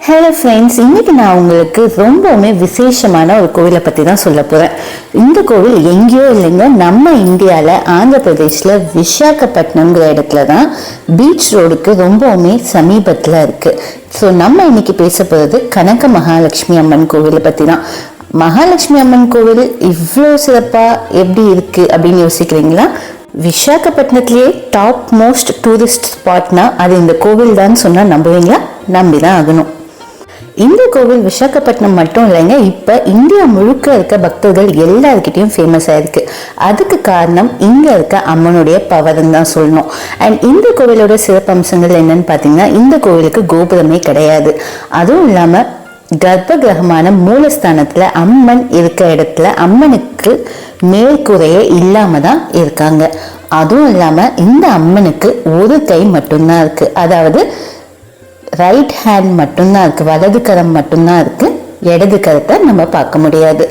Hello friends, இன்னைக்கு நான் உங்களுக்கு ரொம்பவுமே விசேஷமான ஒரு கோவிலை பற்றி தான் சொல்ல போகிறேன். இந்த கோவில் எங்கேயோ இல்லைங்க, நம்ம இந்தியாவில் ஆந்திர பிரதேஷில் விசாகப்பட்டினம்ங்கிற இடத்துல தான் பீச் ரோடுக்கு ரொம்பவுமே சமீபத்தில் இருக்குது. ஸோ நம்ம இன்னைக்கு பேச போகிறது கனக மகாலட்சுமி அம்மன் கோவிலை பற்றி தான். மகாலட்சுமி அம்மன் கோவில் இவ்வளோ சிறப்பாக எப்படி இருக்குது அப்படின்னு யோசிக்கிறீங்களா? விசாகப்பட்டினத்திலேயே டாப் மோஸ்ட் டூரிஸ்ட் ஸ்பாட்னா அது இந்த கோவில் தான் சொன்னால் நம்புவீங்களா? நம்பி தான் ஆகணும். இந்த கோவில் விசாகப்பட்டினம் மட்டும் இல்லைங்க, இப்போ இந்தியா முழுக்க இருக்க பக்தர்கள் எல்லாருக்கிட்டையும் ஃபேமஸ் ஆயிருக்கு. அதுக்கு காரணம் இங்கே இருக்க அம்மனுடைய பவர்ன்னு தான் சொல்லணும். அண்ட் இந்த கோவிலோட சிறப்பம்சங்கள் என்னன்னு பார்த்தீங்கன்னா, இந்த கோவிலுக்கு கோபுரமே கிடையாது. அதுவும் இல்லாமல் கர்ப்ப கிரகமான மூலஸ்தானத்தில் அம்மன் இருக்க இடத்துல அம்மனுக்கு மேற்கூரையே இல்லாம தான் இருக்காங்க. அதுவும் இல்லாமல் இந்த அம்மனுக்கு ஒரு கை மட்டும்தான் இருக்கு, அதாவது ரைட் ஹேண்ட் மட்டும்தான் இருக்கு, வலது கரம் மட்டும்தான் இருக்கு, இடது கரத்தை நம்ம பார்க்க முடியாது.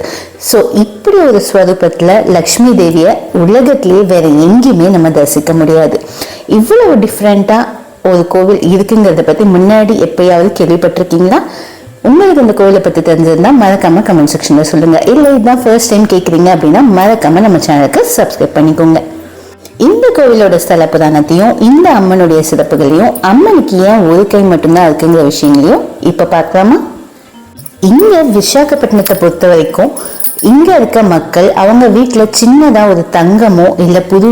ஸோ இப்படி ஒரு ஸ்வரூபத்தில் லக்ஷ்மி தேவியை உலகத்திலேயே வேற எங்கேயுமே நம்ம தரிசிக்க முடியாது. இவ்வளவு டிஃப்ரெண்ட்டாக ஒரு கோவில் இருக்குங்கிறத பற்றி முன்னாடி எப்பயாவது கேள்விப்பட்டிருக்கீங்களா? உங்களுக்கு இந்த கோவிலை பற்றி தெரிஞ்சிருந்தா மறக்காம கமெண்ட் செக்ஷனில் சொல்லுங்க. இல்லை இதுதான் ஃபர்ஸ்ட் டைம் கேட்குறீங்க அப்படின்னா மறக்காம நம்ம சேனலுக்கு சப்ஸ்கிரைப் பண்ணிக்கோங்க. இந்த கோவிலோட ஸ்தல புராணத்தையும் இந்த அம்மனுடைய சிறப்புகளையும் அம்மனுக்கு ஏன் ஒரு கை மட்டும்தான் இருக்குங்கிற விஷயங்களையும் இப்ப பார்க்கலாமா? இங்க விசாகப்பட்டினத்தை பொறுத்த வரைக்கும் இங்க இருக்க மக்கள் அவங்க வீட்டுல சின்னதா ஒரு தங்கமோ இல்ல புது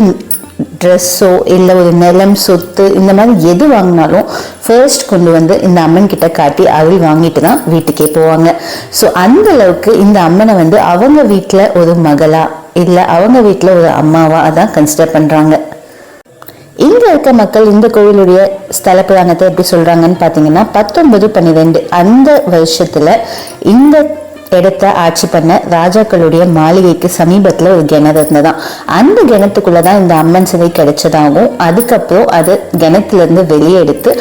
ட்ரெஸ்ஸோ இல்லை ஒரு நிலம் சொத்து இந்த மாதிரி எது வாங்கினாலும் ஃபர்ஸ்ட் கொண்டு வந்து இந்த அம்மன் கிட்ட காட்டி அருள் வாங்கிட்டு தான் வீட்டுக்கே போவாங்க. ஸோ அந்த அளவுக்கு இந்த அம்மனை வந்து அவங்க வீட்டில் ஒரு மகளா இல்லை அவங்க வீட்டில் ஒரு அம்மாவா அதான் கன்சிடர் பண்ணுறாங்க. இங்க இருக்க மக்கள் இந்த கோவிலுடைய ஸ்தல புராணத்தை எப்படி சொல்றாங்கன்னு பார்த்தீங்கன்னா, 1912 அந்த வருஷத்துல இந்த இடத்த ஆட்சி பண்ண ராஜாக்களுடைய மாளிகைக்கு சமீபத்துல ஒரு கிணறு இருந்ததான். அந்த கிணத்துக்குள்ளதான் இந்த அம்மன் சிலை கிடைச்சதாகவும், அதுக்கப்புறம் அது கிணத்துல இருந்து வெளியே எடுத்து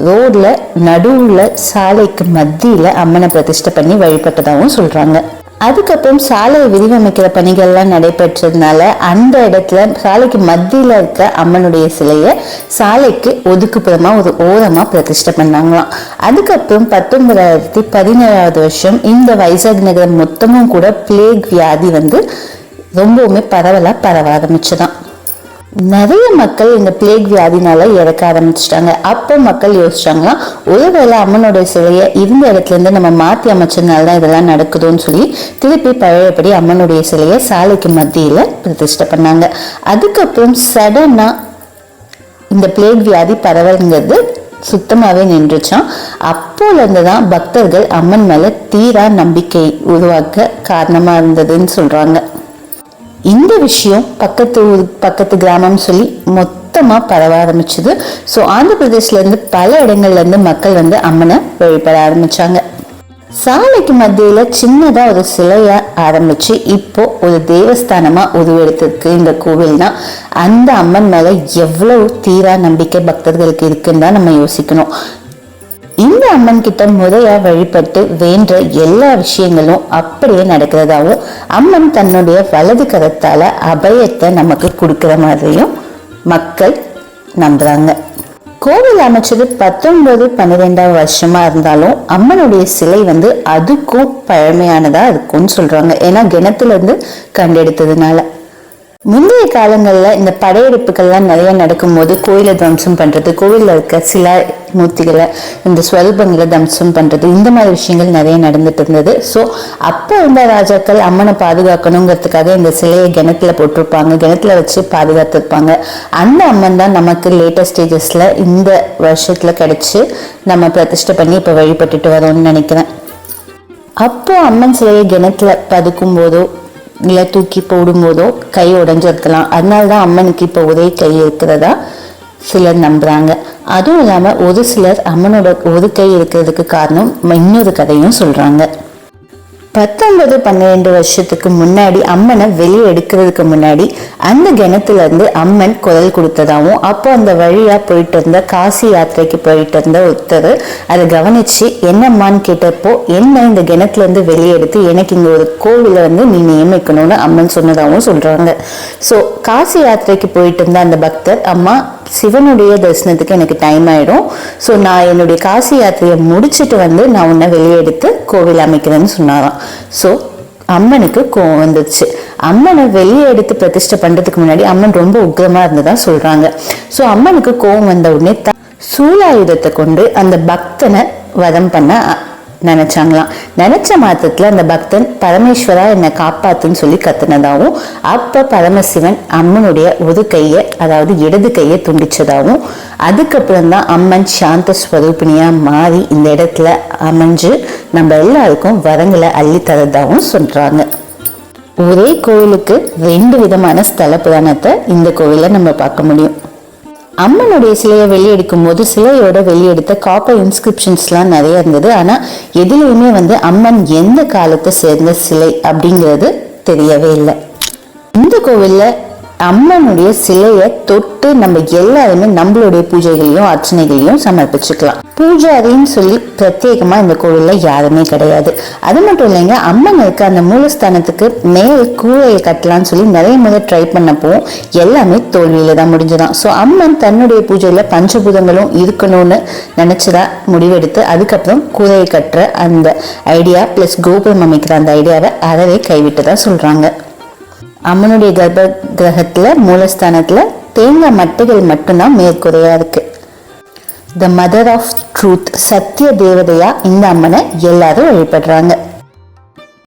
ரோட்ல நடுவுல சாலைக்கு மத்தியில அம்மனை பிரதிஷ்டை பண்ணி வழிபட்டதாகவும் சொல்றாங்க. அதுக்கப்புறம் சாலையை விரிவமைக்கிற பணிகள்லாம் நடைபெற்றதுனால அந்த இடத்துல சாலைக்கு மத்தியில இருக்க அம்மனுடைய சிலையை சாலைக்கு ஒதுக்குப்புறமா ஒரு ஓரமா பிரதிஷ்டை பண்ணாங்களாம். அதுக்கப்புறம் 1917 வருஷம் இந்த வைசாக் நகரம் மொத்தமும் கூட பிளேக் வியாதி வந்து ரொம்பவுமே பரவ ஆரம்பிச்சுதான். நிறைய மக்கள் இந்த பிளேக் வியாதினால இறக்க ஆரம்பிச்சிட்டாங்க. அப்போ மக்கள் யோசிச்சாங்களாம், ஒருவேளை அம்மனோட சிலையை இந்த இடத்துல இருந்து நம்ம மாற்றி அமைச்சதுனால தான் இதெல்லாம் நடக்குதுன்னு சொல்லி திருப்பி பழையபடி அம்மனுடைய சிலையை சாலைக்கு மத்தியில பிரதிஷ்டை பண்ணாங்க. அதுக்கப்புறம் சடனா இந்த பிளேக் வியாதி பரவல்ங்கிறது சுத்தமாவே நின்றுச்சான். அப்போல இருந்துதான் பக்தர்கள் அம்மன் மேல தீரா நம்பிக்கை உருவாக்க காரணமா இருந்ததுன்னு சொல்றாங்க. இந்த விஷயம் பக்கத்து கிராமம் சொல்லி மொத்தமா பரவ ஆரம்பிச்சது. ஸோ ஆந்திர பிரதேஷ்ல இருந்து பல இடங்கள்ல இருந்து மக்கள் வந்து அம்மனை வழிபட ஆரம்பிச்சாங்க. சாலைக்கு மத்தியில சின்னதா ஒரு சிலையா ஆரம்பிச்சு இப்போ ஒரு தேவஸ்தானமா உருவெடுத்திருக்கு இந்த கோவில்னா அந்த அம்மன் மேல எவ்வளவு தீரா நம்பிக்கை பக்தர்களுக்கு இருக்குன்னு தான் நம்ம யோசிக்கணும். இந்த அம்மன் கிட்ட முறையா வழிபட்டு வேண்ட எல்லா விஷயங்களும் அப்படியே நடக்கிறதாவும், அம்மன் தன்னுடைய வலது கரத்தால அபயத்தை நமக்கு கொடுக்கிற மாதிரியும் மக்கள் நம்புறாங்க. கோவில் அமைச்சது 1912 வருஷமா இருந்தாலும் அம்மனுடைய சிலை வந்து அதுக்கும் பழமையானதா இருக்கும்னு சொல்றாங்க. ஏன்னா கிணத்துல இருந்து கண்டெடுத்ததுனால. முந்தைய காலங்களில் இந்த படையெடுப்புகள்லாம் நிறைய நடக்கும் போது கோயிலை தம்சம் பண்றது, கோவிலில் இருக்க சில மூர்த்திகளை இந்த ஸ்வரூபங்களை தம்சம் பண்றது, இந்த மாதிரி விஷயங்கள் நிறைய நடந்துட்டு இருந்தது. ஸோ அப்போ இருந்த ராஜாக்கள் அம்மனை பாதுகாக்கணுங்கிறதுக்காக இந்த சிலையை கிணத்துல போட்டிருப்பாங்க, கிணத்துல வச்சு பாதுகாத்திருப்பாங்க. அந்த அம்மன் தான் நமக்கு லேட்டஸ்ட் ஸ்டேஜஸ்ல இந்த வருஷத்துல கிடைச்சு நம்ம பிரதிஷ்டை பண்ணி இப்போ வழிபட்டுட்டு வரோம்னு நினைக்கிறேன். அப்போ அம்மன் சிலையை கிணத்துல பதுக்கும் போதோ இல்லை தூக்கி போடும்போதோ கை உடைஞ்சிருக்கலாம். அதனாலதான் அம்மனுக்கு இப்போ ஒரே கை இருக்கிறதா சிலர் நம்புறாங்க. அதுவும் இல்லாம ஒரு சிலர் அம்மனோட ஒரு கை இருக்கிறதுக்கு காரணம் இன்னொரு கதையும் சொல்றாங்க. 1912 வருஷத்துக்கு முன்னாடி அம்மனை வெளியே எடுக்கிறதுக்கு முன்னாடி அந்த கிணத்துல இருந்து அம்மன் குரல் கொடுத்ததாகவும், அப்போ அந்த வழியா போயிட்டு இருந்த காசி யாத்திரைக்கு போயிட்டு இருந்த ஒருத்தர் அதை கவனிச்சு என்னம்மான்னு கேட்டப்போ, என்ன இந்த கிணத்துல இருந்து வெளியே எடுத்து எனக்கு இங்க ஒரு கோவில வந்து நீ நியமிக்கணும்னு அம்மன் சொன்னதாகவும் சொல்றாங்க. ஸோ காசி யாத்திரைக்கு போயிட்டு இருந்த அந்த பக்தர், அம்மா சிவனுடைய தரிசனத்துக்கு எனக்கு டைம் ஆயிடும். ஸோ நான் என்னுடைய காசி யாத்திரையை முடிச்சுட்டு வந்து நான் உன்னை வெளியே எடுத்து கோவில் அமைக்கிறேன்னு சொன்னாராம். ஸோ அம்மனுக்கு கோவம் வந்துச்சு. அம்மனை வெளியே எடுத்து பிரதிஷ்டை பண்றதுக்கு முன்னாடி அம்மன் ரொம்ப உக்கிரமா இருந்ததா சொல்றாங்க. ஸோ அம்மனுக்கு கோவம் வந்த உடனே சூலாயுதத்தை கொண்டு அந்த பக்தனை வதம் பண்ண நினைச்சாங்களாம். நினைச்ச மாத்திரத்துல அந்த பக்தன் பரமேஸ்வரா என்னை காப்பாத்துன்னு சொல்லி கத்துனதாகவும், அப்ப பரமசிவன் அம்மனுடைய ஒரு கையை, அதாவது இடது கையை துண்டிச்சதாகவும், அதுக்கப்புறம் தான் அம்மன் சாந்த ஸ்வரூபிணியா மாறி இந்த இடத்துல அமைஞ்சு நம்ம எல்லாருக்கும் வரங்களை அள்ளி தரதாகவும் சொல்றாங்க. ஒரே கோவிலுக்கு 2 விதமான ஸ்தல புராணத்தை இந்த கோவில நம்ம பார்க்க முடியும். அம்மனுடைய சிலையை வெளியெடுக்கும் போது சிலையோட வெளியெடுத்த காப்பர் இன்ஸ்கிரிப்ஷன்ஸ்லாம் நிறைய இருந்தது. ஆனா எதுலையுமே அம்மன் எந்த காலத்தை சேர்ந்த சிலை அப்படிங்கிறது தெரியவே இல்லை. இந்த கோவில்ல அம்மனுடைய சிலையை தொட்டு நம்ம எல்லாருமே நம்மளுடைய பூஜைகளையும் அர்ச்சனைகளையும் சமர்ப்பிச்சுக்கலாம். பூஜாரின்னு சொல்லி பிரத்யேகமா இந்த கோவில்ல யாருமே கிடையாது. அது மட்டும் இல்லைங்க, அம்மனுக்கு அந்த மூலஸ்தானத்துக்கு மேல் கூரையை கட்டலாம்னு சொல்லி நிறைய முறை ட்ரை பண்ணப்போ எல்லாமே தோல்வியில தான் முடிஞ்சுதான். ஸோ அம்மன் தன்னுடைய பூஜையில பஞ்சபூதங்களும் இருக்கணும்னு நினைச்சதா முடிவெடுத்து அதுக்கப்புறம் கூரையை கட்டுற அந்த ஐடியா பிளஸ் கோபுரம் அமைக்கிற அந்த ஐடியாவை அறவே கைவிட்டதா சொல்றாங்க. அம்மனுடைய கர்ப்ப கிரகத்துல மூலஸ்தானத்துல தேங்காய் மட்டைகள் மட்டும்தான் மேற்கூரையா இருக்கு. த மதர் ஆஃப் ட்ரூத், சத்திய தேவதையா இந்த அம்மனை எல்லாரும் வழிபடுறாங்க.